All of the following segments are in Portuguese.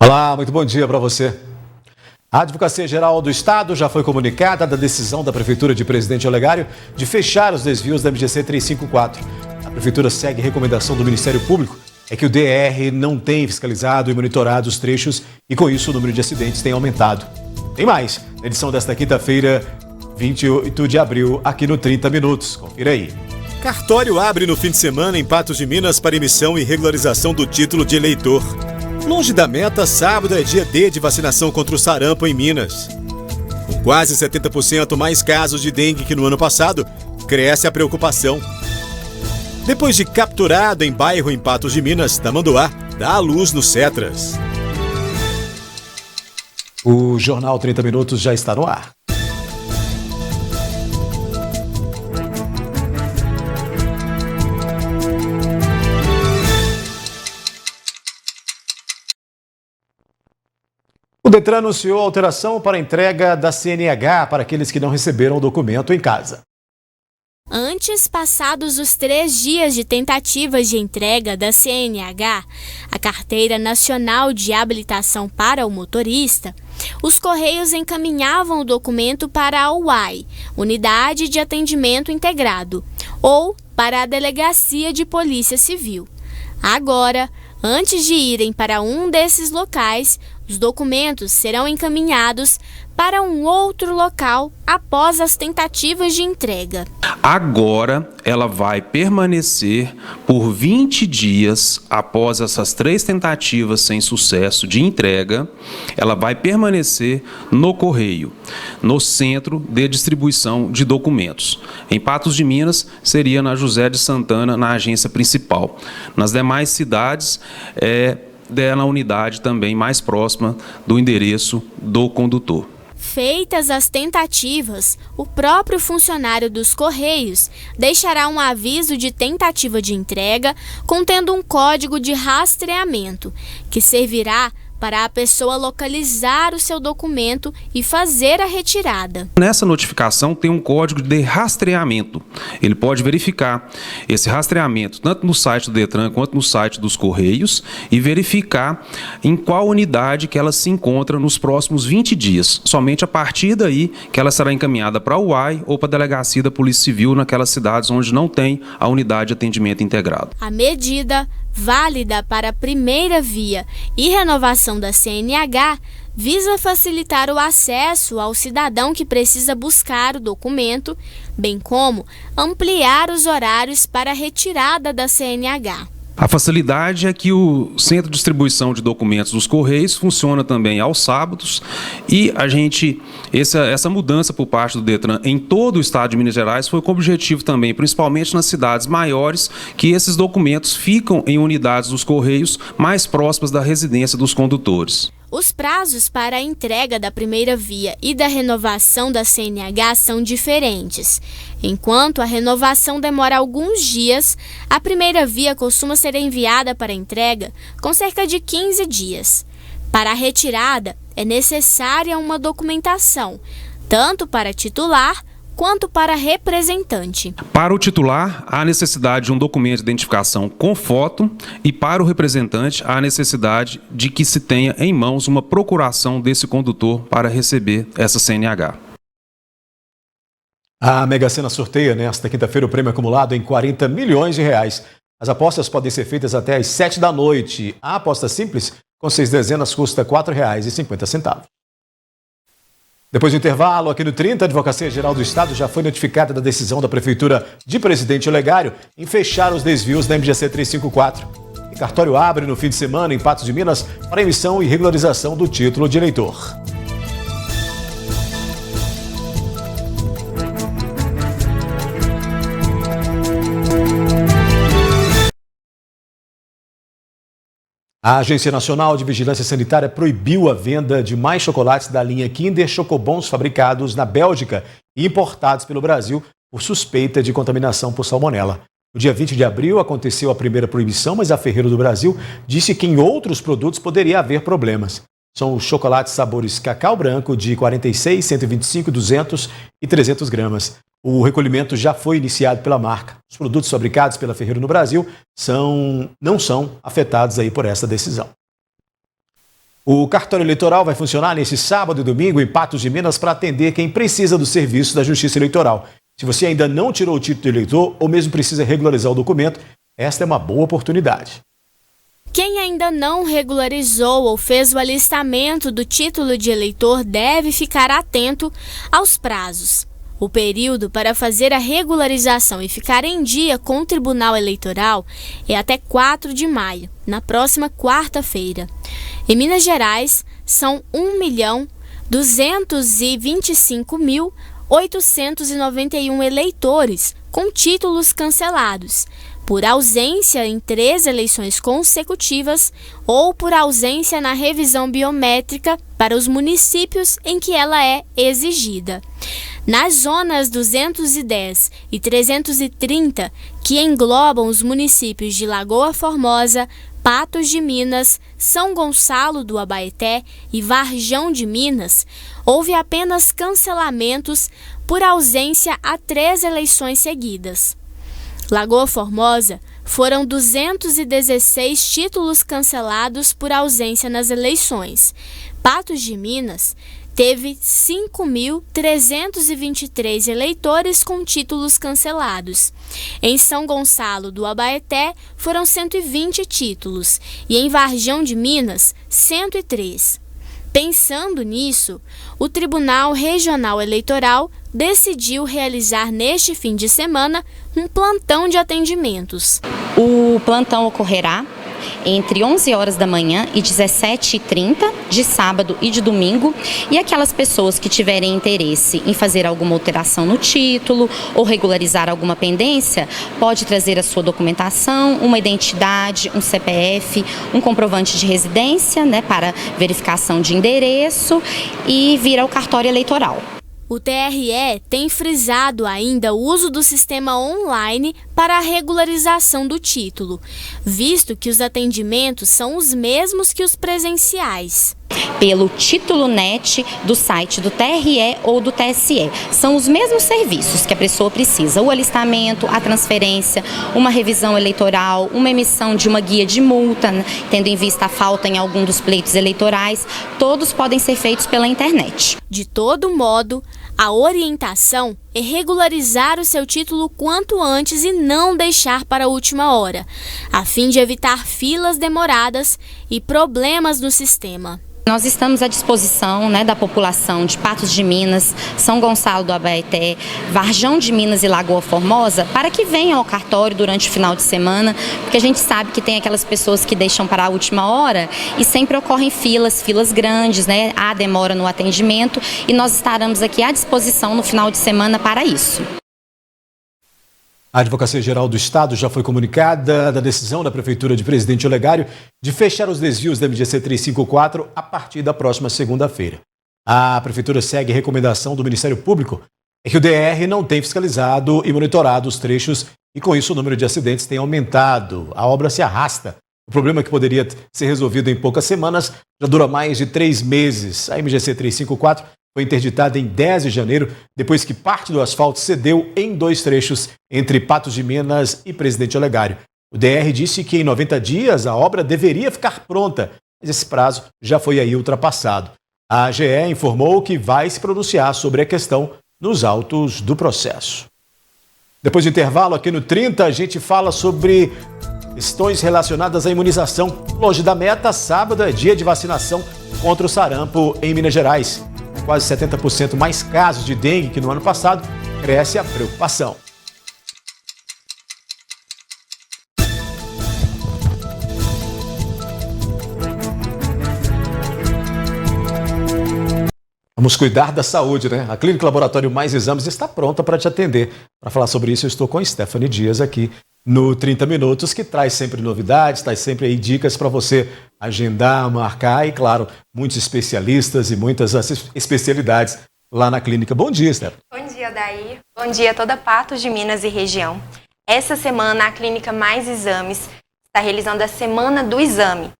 Olá, muito bom dia para você. A Advocacia Geral do Estado já foi comunicada da decisão da Prefeitura de Presidente Olegário de fechar os desvios da MGC 354. A Prefeitura segue a recomendação do Ministério Público, é que o DR não tem fiscalizado e monitorado os trechos e, com isso, o número de acidentes tem aumentado. Tem mais, na edição desta quinta-feira, 28 de abril, aqui no 30 Minutos. Confira aí. Cartório abre no fim de semana em Patos de Minas para emissão e regularização do título de eleitor. Longe da meta, sábado é dia D de vacinação contra o sarampo em Minas. Com quase 70% mais casos de dengue que no ano passado, cresce a preocupação. Depois de capturado em bairro em Patos de Minas, Tamanduá dá à luz no Cetras. O Jornal 30 Minutos já está no ar. O Detran anunciou alteração para a entrega da CNH para aqueles que não receberam o documento em casa. Antes, passados os 3 dias de tentativas de entrega da CNH, a Carteira Nacional de Habilitação para o Motorista, os Correios encaminhavam o documento para a UAI, Unidade de Atendimento Integrado, ou para a Delegacia de Polícia Civil. Agora, antes de irem para um desses locais, os documentos serão encaminhados para um outro local após as tentativas de entrega. Agora, ela vai permanecer por 20 dias após essas 3 tentativas sem sucesso de entrega. Ela vai permanecer no Correio, no Centro de Distribuição de Documentos. Em Patos de Minas, seria na José de Santana, na agência principal. Nas demais cidades, na unidade também mais próxima do endereço do condutor. Feitas as tentativas, o próprio funcionário dos Correios deixará um aviso de tentativa de entrega contendo um código de rastreamento, que servirá para a pessoa localizar o seu documento e fazer a retirada. Nessa notificação tem um código de rastreamento. Ele pode verificar esse rastreamento tanto no site do Detran quanto no site dos Correios e verificar em qual unidade que ela se encontra nos próximos 20 dias. Somente a partir daí que ela será encaminhada para a UAI ou para a Delegacia da Polícia Civil naquelas cidades onde não tem a unidade de atendimento integrado. A medida, válida para a primeira via e renovação da CNH, visa facilitar o acesso ao cidadão que precisa buscar o documento, bem como ampliar os horários para a retirada da CNH. A facilidade é que o Centro de Distribuição de Documentos dos Correios funciona também aos sábados e essa mudança por parte do Detran em todo o estado de Minas Gerais foi com o objetivo também, principalmente nas cidades maiores, que esses documentos ficam em unidades dos Correios mais próximas da residência dos condutores. Os prazos para a entrega da primeira via e da renovação da CNH são diferentes. Enquanto a renovação demora alguns dias, a primeira via costuma ser enviada para entrega com cerca de 15 dias. Para a retirada, é necessária uma documentação, tanto para titular quanto para representante. Para o titular, há necessidade de um documento de identificação com foto e para o representante, há necessidade de que se tenha em mãos uma procuração desse condutor para receber essa CNH. A Mega Sena sorteia nesta quinta-feira o prêmio acumulado em R$40 milhões. As apostas podem ser feitas até às 7 da noite. A aposta simples, com 6 dezenas, custa R$ 4,50. Depois do intervalo, aqui no 30, a Advocacia Geral do Estado já foi notificada da decisão da Prefeitura de Presidente Olegário em fechar os desvios da MGC 354. O cartório abre no fim de semana em Patos de Minas para emissão e regularização do título de eleitor. A Agência Nacional de Vigilância Sanitária proibiu a venda de mais chocolates da linha Kinder Chocobons fabricados na Bélgica e importados pelo Brasil por suspeita de contaminação por salmonela. No dia 20 de abril aconteceu a primeira proibição, mas a Ferreiro do Brasil disse que em outros produtos poderia haver problemas. São os chocolates sabores cacau branco de 46, 125, 200 e 300 gramas. O recolhimento já foi iniciado pela marca. Os produtos fabricados pela Ferreiro no Brasil não são afetados aí por essa decisão. O cartório eleitoral vai funcionar nesse sábado e domingo em Patos de Minas para atender quem precisa do serviço da Justiça Eleitoral. Se você ainda não tirou o título de eleitor ou mesmo precisa regularizar o documento, esta é uma boa oportunidade. Quem ainda não regularizou ou fez o alistamento do título de eleitor deve ficar atento aos prazos. O período para fazer a regularização e ficar em dia com o Tribunal Eleitoral é até 4 de maio, na próxima quarta-feira. Em Minas Gerais, são 1.225.891 eleitores com títulos cancelados, por ausência em 3 eleições consecutivas ou por ausência na revisão biométrica para os municípios em que ela é exigida. Nas zonas 210 e 330, que englobam os municípios de Lagoa Formosa, Patos de Minas, São Gonçalo do Abaeté e Varjão de Minas, houve apenas cancelamentos por ausência a 3 eleições seguidas. Lagoa Formosa foram 216 títulos cancelados por ausência nas eleições. Patos de Minas teve 5.323 eleitores com títulos cancelados. Em São Gonçalo do Abaeté foram 120 títulos e em Varjão de Minas, 103. Pensando nisso, o Tribunal Regional Eleitoral decidiu realizar neste fim de semana um plantão de atendimentos. O plantão ocorrerá entre 11 horas da manhã e 17h30, de sábado e de domingo, e aquelas pessoas que tiverem interesse em fazer alguma alteração no título ou regularizar alguma pendência, pode trazer a sua documentação, uma identidade, um CPF, um comprovante de residência, para verificação de endereço e vir ao cartório eleitoral. O TRE tem frisado ainda o uso do sistema online para a regularização do título, visto que os atendimentos são os mesmos que os presenciais. Pelo título NET do site do TRE ou do TSE. São os mesmos serviços que a pessoa precisa: o alistamento, a transferência, uma revisão eleitoral, uma emissão de uma guia de multa, tendo em vista a falta em algum dos pleitos eleitorais, todos podem ser feitos pela internet. De todo modo, a orientação é regularizar o seu título quanto antes e não deixar para a última hora, a fim de evitar filas demoradas e problemas no sistema. Nós estamos à disposição da população de Patos de Minas, São Gonçalo do Abaeté, Varjão de Minas e Lagoa Formosa, para que venham ao cartório durante o final de semana, porque a gente sabe que tem aquelas pessoas que deixam para a última hora e sempre ocorrem filas grandes, há demora no atendimento, e nós estaremos aqui à disposição no final de semana para isso. A Advocacia Geral do Estado já foi comunicada da decisão da Prefeitura de Presidente Olegário de fechar os desvios da MGC 354 a partir da próxima segunda-feira. A Prefeitura segue a recomendação do Ministério Público que o DR não tem fiscalizado e monitorado os trechos e, com isso, o número de acidentes tem aumentado. A obra se arrasta. O problema, que poderia ser resolvido em poucas semanas, já dura mais de 3 meses. A MGC 354 foi interditada em 10 de janeiro, depois que parte do asfalto cedeu em 2 trechos entre Patos de Minas e Presidente Olegário. O DR disse que em 90 dias a obra deveria ficar pronta, mas esse prazo já foi aí ultrapassado. A AGE informou que vai se pronunciar sobre a questão nos autos do processo. Depois do intervalo, aqui no 30, a gente fala sobre questões relacionadas à imunização. Longe da meta, sábado é dia de vacinação contra o sarampo em Minas Gerais. Quase 70% mais casos de dengue que no ano passado, cresce a preocupação. Vamos cuidar da saúde, né? A Clínica Laboratório Mais Exames está pronta para te atender. Para falar sobre isso, eu estou com a Stephanie Dias aqui no 30 Minutos, que traz sempre novidades, traz sempre aí dicas para você agendar, marcar e, claro, muitos especialistas e muitas especialidades lá na clínica. Bom dia, Stephanie. Bom dia, Daí. Bom dia a toda Patos de Minas e região. Essa semana, a Clínica Mais Exames está realizando a Semana do Exame.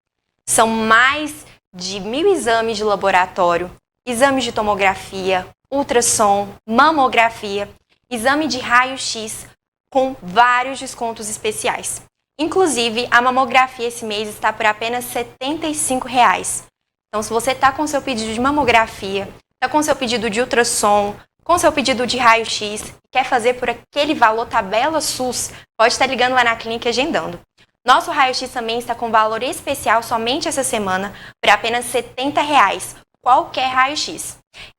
São mais de 1.000 exames de laboratório, exames de tomografia, ultrassom, mamografia, exame de raio-x, com vários descontos especiais. Inclusive, a mamografia esse mês está por apenas R$ 75. Então, se você está com seu pedido de mamografia, está com seu pedido de ultrassom, com seu pedido de raio-x, quer fazer por aquele valor tabela SUS, pode estar ligando lá na clínica e agendando. Nosso raio-x também está com valor especial somente essa semana, por apenas R$ 70, qualquer raio-x.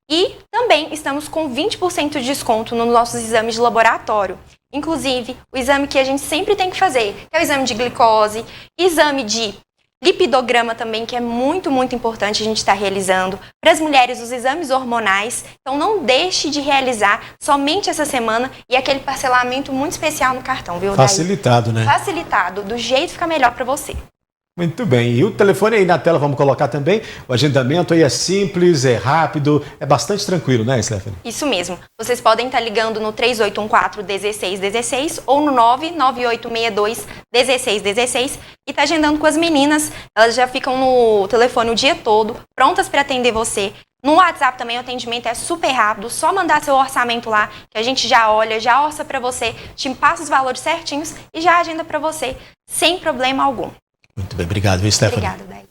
E também estamos com 20% de desconto nos nossos exames de laboratório. Inclusive, o exame que a gente sempre tem que fazer, que é o exame de glicose, exame de lipidograma também, que é muito, muito importante a gente estar realizando. Para as mulheres, os exames hormonais. Então, não deixe de realizar somente essa semana e aquele parcelamento muito especial no cartão, viu, Daí? Facilitado, né? Facilitado, do jeito que fica melhor para você. Muito bem. E o telefone aí na tela vamos colocar também. O agendamento aí é simples, é rápido, é bastante tranquilo, né, Stephanie? Isso mesmo. Vocês podem estar ligando no 3814-1616 ou no 99862-1616 e tá agendando com as meninas. Elas já ficam no telefone o dia todo, prontas para atender você. No WhatsApp também o atendimento é super rápido, só mandar seu orçamento lá, que a gente já olha, já orça para você, te passa os valores certinhos e já agenda para você, sem problema algum. Muito bem, obrigado, Stephanie. Obrigada, Day.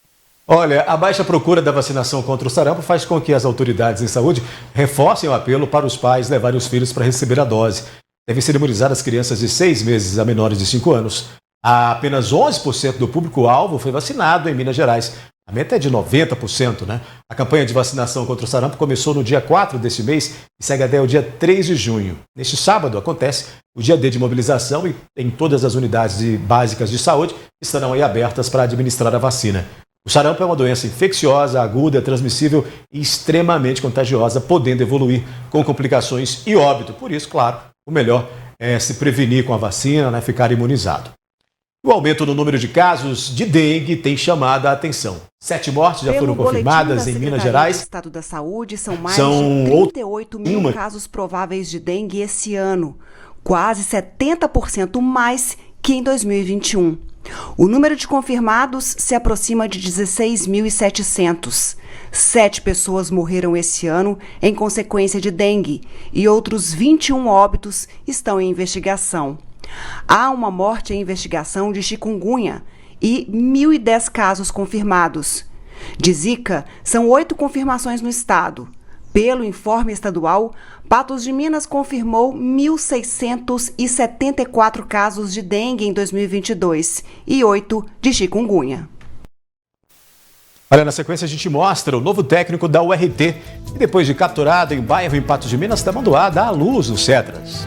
Olha, a baixa procura da vacinação contra o sarampo faz com que as autoridades em saúde reforcem o apelo para os pais levarem os filhos para receber a dose. Devem ser imunizadas crianças de 6 meses a menores de 5 anos. Apenas 11% do público-alvo foi vacinado em Minas Gerais. A meta é de 90%, né? A campanha de vacinação contra o sarampo começou no dia 4 deste mês e segue até o dia 3 de junho. Neste sábado acontece o dia D de mobilização e em todas as unidades básicas de saúde estarão aí abertas para administrar a vacina. O sarampo é uma doença infecciosa, aguda, transmissível e extremamente contagiosa, podendo evoluir com complicações e óbito. Por isso, claro, o melhor é se prevenir com a vacina, né, ficar imunizado. O aumento no número de casos de dengue tem chamado a atenção. 7 mortes já foram confirmadas em Minas Gerais. No estado da Saúde, são mais de 38 mil casos prováveis de dengue esse ano, quase 70% mais que em 2021. O número de confirmados se aproxima de 16.700. 7 pessoas morreram esse ano em consequência de dengue e outros 21 óbitos estão em investigação. Há uma morte em investigação de chikungunya e 1.010 casos confirmados. De Zika, são 8 confirmações no estado. Pelo informe estadual, Patos de Minas confirmou 1.674 casos de dengue em 2022 e 8 de chikungunya. Olha, na sequência a gente mostra o novo técnico da URT, que depois de capturado em bairro em Patos de Minas, Tamanduá, dá à luz os Cedras.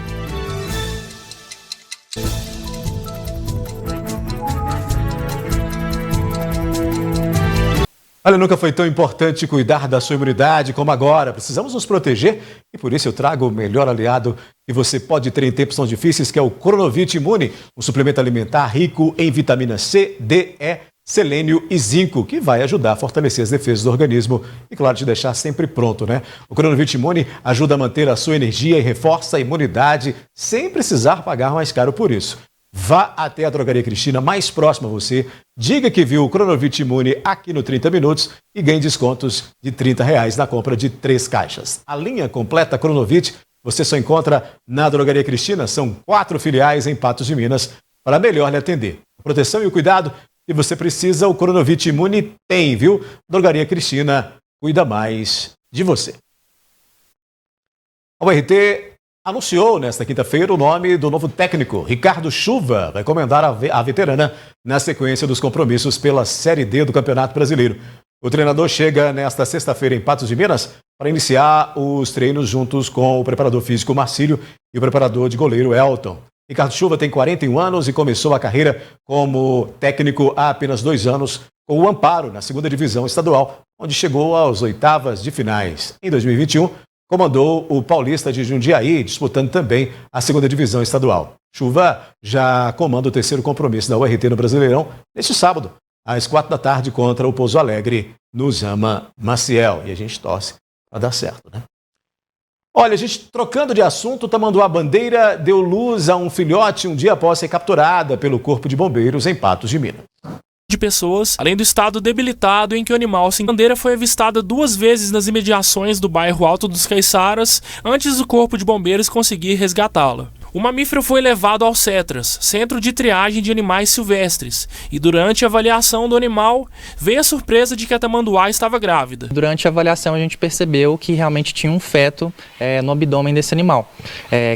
Olha, nunca foi tão importante cuidar da sua imunidade como agora. Precisamos nos proteger e por isso eu trago o melhor aliado que você pode ter em tempos tão difíceis, que é o Cronovit Imune, um suplemento alimentar rico em vitamina C, D, E, selênio e zinco, que vai ajudar a fortalecer as defesas do organismo e, claro, te deixar sempre pronto, né? O Cronovit Imune ajuda a manter a sua energia e reforça a imunidade sem precisar pagar mais caro por isso. Vá até a Drogaria Cristina mais próxima a você, diga que viu o Cronovit Imune aqui no 30 Minutos e ganhe descontos de R$30 na compra de 3 caixas. A linha completa Cronovit você só encontra na Drogaria Cristina, são 4 filiais em Patos de Minas para melhor lhe atender. A proteção e o cuidado que você precisa, o Cronovit Imune tem, viu? Drogaria Cristina cuida mais de você. A URT anunciou nesta quinta-feira o nome do novo técnico. Ricardo Chuva vai comandar a veterana na sequência dos compromissos pela Série D do Campeonato Brasileiro. O treinador chega nesta sexta-feira em Patos de Minas para iniciar os treinos juntos com o preparador físico Marcílio e o preparador de goleiro Elton. Ricardo Chuva tem 41 anos e começou a carreira como técnico há apenas 2 anos com o Amparo na 2ª Divisão Estadual, onde chegou às oitavas de finais. Em 2021, comandou o Paulista de Jundiaí, disputando também a 2ª Divisão Estadual. Chuva já comanda o 3º compromisso da URT no Brasileirão neste sábado, às 4 da tarde, contra o Pouso Alegre, no Zama Maciel. E a gente torce para dar certo, né? Olha, a gente trocando de assunto, Tamanduá Bandeira deu luz a um filhote um dia após ser capturada pelo Corpo de Bombeiros em Patos de Minas. De pessoas, além do estado debilitado em que o animal se encontra. A bandeira foi avistada 2 vezes nas imediações do bairro Alto dos Caiçaras, antes do Corpo de Bombeiros conseguir resgatá-la. O mamífero foi levado ao CETRAS, Centro de Triagem de Animais Silvestres, e durante a avaliação do animal, veio a surpresa de que a tamanduá estava grávida. Durante a avaliação a gente percebeu que realmente tinha um feto no abdômen desse animal,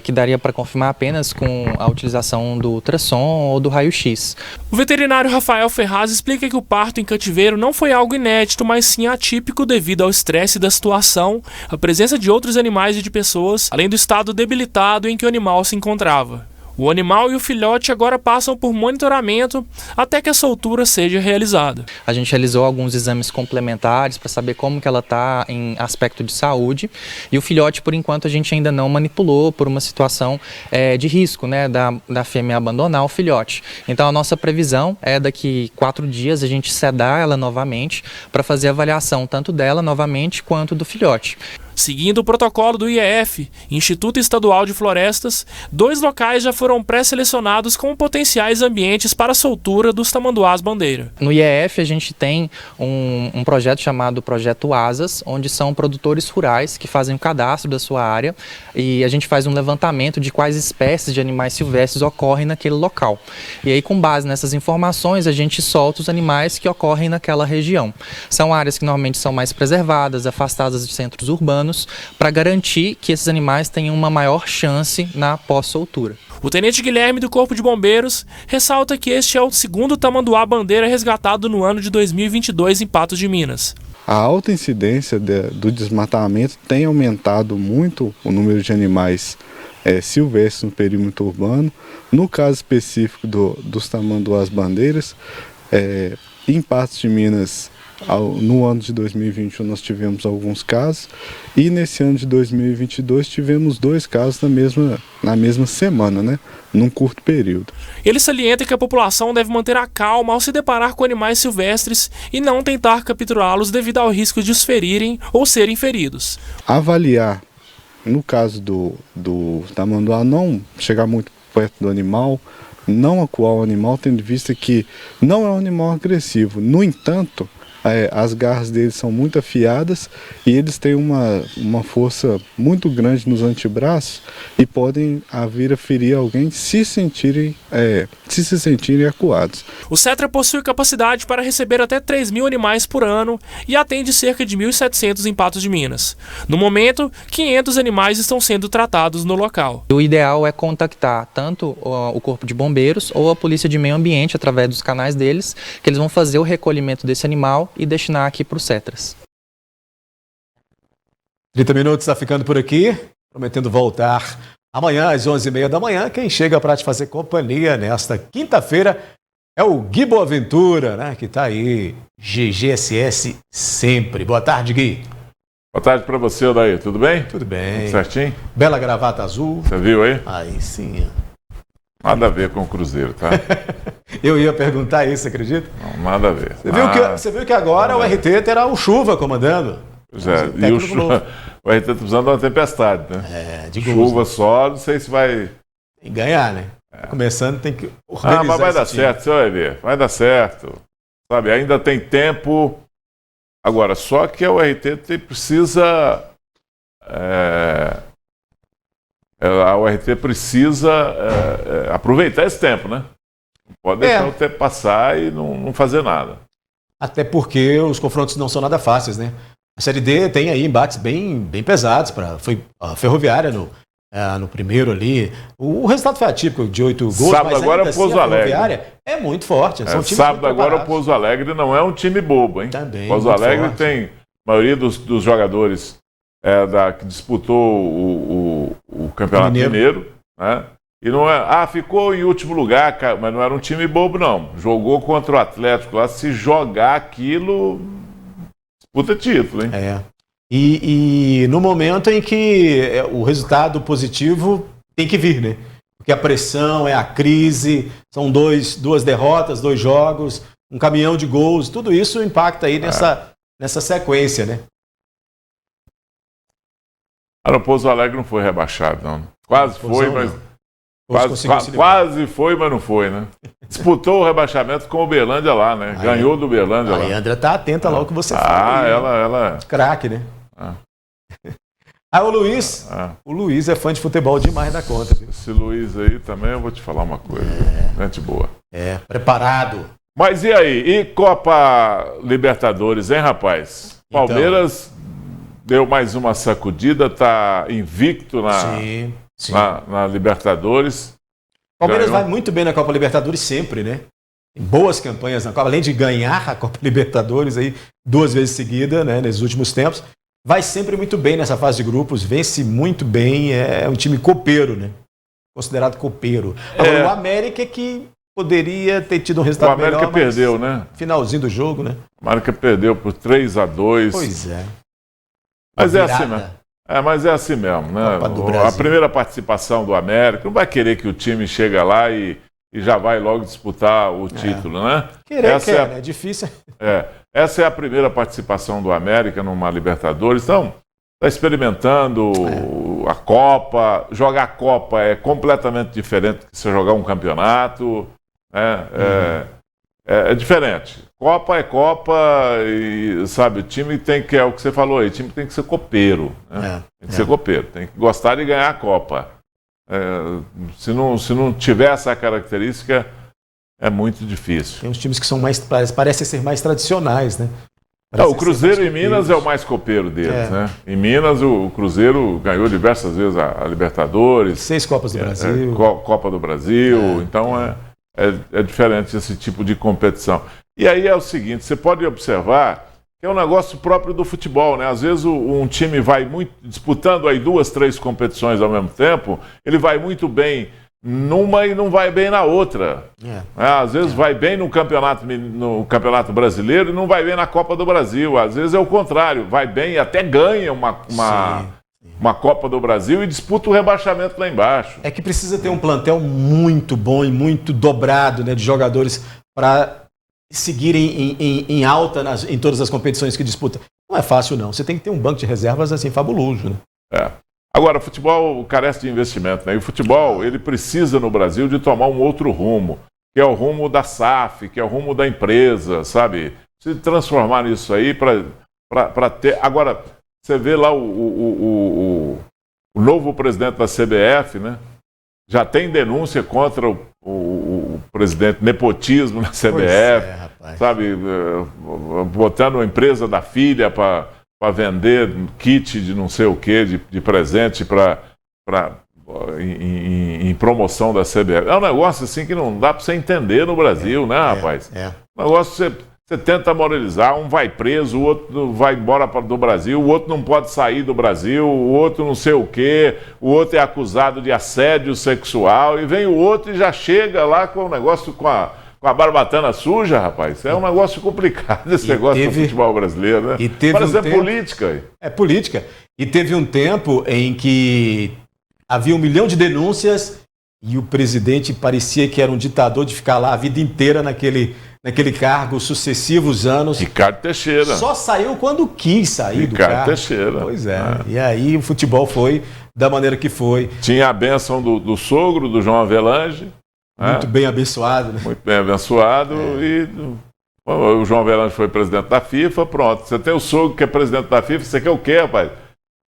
que daria para confirmar apenas com a utilização do ultrassom ou do raio-x. O veterinário Rafael Ferraz explica que o parto em cativeiro não foi algo inédito, mas sim atípico devido ao estresse da situação, a presença de outros animais e de pessoas, além do estado debilitado em que o animal se encontrava. O animal e o filhote agora passam por monitoramento até que a soltura seja realizada. A gente realizou alguns exames complementares para saber como que ela está em aspecto de saúde, e o filhote, por enquanto, a gente ainda não manipulou por uma situação de risco, né, da fêmea abandonar o filhote. Então a nossa previsão é daqui 4 dias a gente sedar ela novamente para fazer a avaliação tanto dela novamente quanto do filhote. Seguindo o protocolo do IEF, Instituto Estadual de Florestas, 2 locais já foram pré-selecionados como potenciais ambientes para a soltura dos tamanduás-bandeira. No IEF a gente tem um projeto chamado Projeto Asas, onde são produtores rurais que fazem o cadastro da sua área e a gente faz um levantamento de quais espécies de animais silvestres ocorrem naquele local. E aí, com base nessas informações, a gente solta os animais que ocorrem naquela região. São áreas que normalmente são mais preservadas, afastadas de centros urbanos, para garantir que esses animais tenham uma maior chance na pós-soltura. O tenente Guilherme do Corpo de Bombeiros ressalta que este é o segundo tamanduá-bandeira resgatado no ano de 2022 em Patos de Minas. A alta incidência do desmatamento tem aumentado muito o número de animais silvestres no perímetro urbano. No caso específico dos tamanduás-bandeiras, em Patos de Minas, no ano de 2021 nós tivemos alguns casos e nesse ano de 2022 tivemos 2 casos na mesma semana, né? Num curto período. Ele salienta que a população deve manter a calma ao se deparar com animais silvestres e não tentar capturá-los devido ao risco de os ferirem ou serem feridos. Avaliar, no caso do tamanduá, não chegar muito perto do animal, não acuar o animal, tendo em vista que não é um animal agressivo. No entanto, as garras deles são muito afiadas e eles têm uma força muito grande nos antebraços e podem vir a ferir alguém se se sentirem acuados. O CETRA possui capacidade para receber até 3.000 animais por ano e atende cerca de 1.700 em Patos de Minas. No momento, 500 animais estão sendo tratados no local. O ideal é contactar tanto o Corpo de Bombeiros ou a Polícia de Meio Ambiente através dos canais deles, que eles vão fazer o recolhimento desse animal e destinar aqui para o CETRAS. 30 minutos está ficando por aqui, prometendo voltar amanhã às 11h30 da manhã. Quem chega para te fazer companhia nesta quinta-feira é o Gui Boaventura, né, que está aí, GGSS sempre. Boa tarde, Gui. Boa tarde para você, Odair. Tudo bem? Tudo bem. Tudo certinho? Bela gravata azul. Você viu aí? Aí sim. Nada a ver com o Cruzeiro, tá? Eu ia perguntar isso, acredita? Não, nada a ver. Você viu que agora o RT terá o Chuva comandando? Pois é, e o RT está precisando de uma tempestade, né? De chuva só, não sei se vai... Tem que ganhar, né? Começando, tem que organizar. Mas vai dar certo, você vai ver. Vai dar certo. Sabe, ainda tem tempo. Agora, só que o RT precisa... o RT precisa aproveitar esse tempo, né? Não pode deixar o tempo passar e não fazer nada. Até porque os confrontos não são nada fáceis, né? A Série D tem aí embates bem pesados. Foi a Ferroviária no primeiro ali. O resultado foi atípico, de 8 gols. Sábado mas agora é o Pouso Alegre. A Ferroviária é muito forte. São times sábado agora o Pouso Alegre não é um time bobo, hein? Também, Pouso Alegre forte. Tem a maioria dos jogadores que disputou o Campeonato Mineiro, né? E não ficou em último lugar, mas não era um time bobo, não. Jogou contra o Atlético lá, se jogar aquilo, disputa título, hein? E no momento em que o resultado positivo tem que vir, né? Porque a pressão, a crise, são duas derrotas, 2 jogos, um caminhão de gols, tudo isso impacta aí nessa sequência, né? O Pouso Alegre não foi rebaixado, não. Quase foi, mas... Quase foi, mas não foi, né? Disputou o rebaixamento com o Uberlândia lá, né? Ganhou do Uberlândia lá. A André tá atenta lá ao que você fala. Ela... Craque, né? O Luiz é fã de futebol demais da conta. Viu? Esse Luiz aí também, eu vou te falar uma coisa. Gente boa. Preparado. Mas e aí? E Copa Libertadores, hein, rapaz? Palmeiras deu mais uma sacudida, tá invicto na Libertadores. Palmeiras vai muito bem na Copa Libertadores sempre, né? Boas campanhas na Copa, além de ganhar a Copa Libertadores aí 2 vezes seguida, né, nesses últimos tempos. Vai sempre muito bem nessa fase de grupos, vence muito bem, é um time copeiro, né? Considerado copeiro. Agora, o América é que poderia ter tido um resultado melhor. O América perdeu, né? Finalzinho do jogo, né? O América perdeu por 3-2. Pois é. Mas é assim mesmo. Mas é assim mesmo, né? A primeira participação do América, não vai querer que o time chegue lá e já vai logo disputar o título, né? É difícil. Essa é a primeira participação do América numa Libertadores. Então, está experimentando a Copa. Jogar a Copa é completamente diferente de você jogar um campeonato. É diferente. Copa é Copa e, sabe, o time tem que, é o que você falou aí, o time tem que ser copeiro. Né? Tem que ser copeiro, tem que gostar de ganhar a Copa. Se não tiver essa característica, é muito difícil. Tem uns times que são parecem ser mais tradicionais, né? O Cruzeiro em Minas é o mais copeiro deles, né? Em Minas, o Cruzeiro ganhou diversas vezes a Libertadores. 6 Copas do Brasil. Copa do Brasil. Então, é diferente esse tipo de competição. E aí é o seguinte, você pode observar que é um negócio próprio do futebol, né? Às vezes um time vai muito disputando aí 2, 3 competições ao mesmo tempo, ele vai muito bem numa e não vai bem na outra. Às vezes vai bem no campeonato brasileiro e não vai bem na Copa do Brasil. Às vezes é o contrário, vai bem e até ganha uma Copa do Brasil e disputa o rebaixamento lá embaixo. É que precisa ter um plantel muito bom e muito dobrado, né, de jogadores para seguirem em alta em todas as competições que disputa. Não é fácil, não. Você tem que ter um banco de reservas assim fabuloso, né? Agora, o futebol carece de investimento, né? E o futebol, ele precisa no Brasil de tomar um outro rumo, que é o rumo da SAF, que é o rumo da empresa, sabe? Se transformar nisso aí para ter... Agora, você vê lá o novo presidente da CBF, né? Já tem denúncia contra o presidente, nepotismo na CBF, sabe? Botando a empresa da filha para vender kit de não sei o que, de presente em promoção da CBF. É um negócio assim que não dá para você entender no Brasil, né, rapaz? Um negócio que você tenta moralizar, um vai preso, o outro vai embora do Brasil, o outro não pode sair do Brasil, o outro não sei o quê, o outro é acusado de assédio sexual, e vem o outro e já chega lá com o negócio com a barbatana suja, rapaz. É um negócio complicado esse negócio do futebol brasileiro, né? Parece política. É política. E teve um tempo em que havia 1 milhão de denúncias e o presidente parecia que era um ditador de ficar lá a vida inteira naquele cargo, sucessivos anos. Ricardo Teixeira. Só saiu quando quis sair do cargo. Ricardo Teixeira. Pois é. E aí o futebol foi da maneira que foi. Tinha a bênção do sogro, do João Avelange. Muito bem abençoado, né? Muito bem abençoado. E o João Avelange foi presidente da FIFA, pronto. Você tem o sogro que é presidente da FIFA, você quer o quê, rapaz?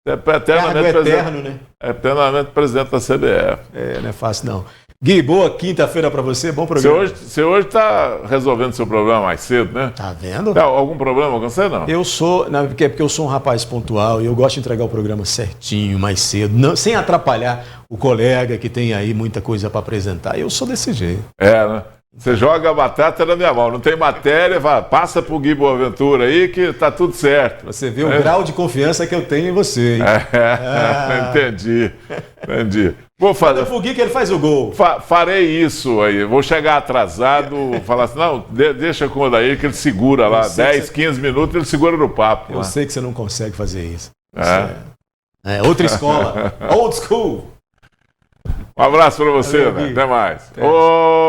É eterno, né? É eternamente presidente da CBF. Não é fácil, não. Gui, boa quinta-feira pra você, bom programa. Você hoje tá resolvendo seu problema mais cedo, né? Tá vendo? Tá, algum problema com você, não? Eu sou, porque eu sou um rapaz pontual e eu gosto de entregar o programa certinho, mais cedo, sem atrapalhar o colega que tem aí muita coisa pra apresentar. Eu sou desse jeito. Né? Você joga a batata na minha mão, não tem matéria, passa pro Gui Boaventura aí que tá tudo certo. Você vê o grau de confiança que eu tenho em você, hein? Entendi. Vou fazer. Pro Gui que ele faz o gol. Farei isso aí, vou chegar atrasado, falar assim, não, deixa com o Odair que ele segura lá, 10, 15 minutos, ele segura no papo. Eu sei que você não consegue fazer isso. Outra escola, old school. Um abraço pra você, né? Até mais.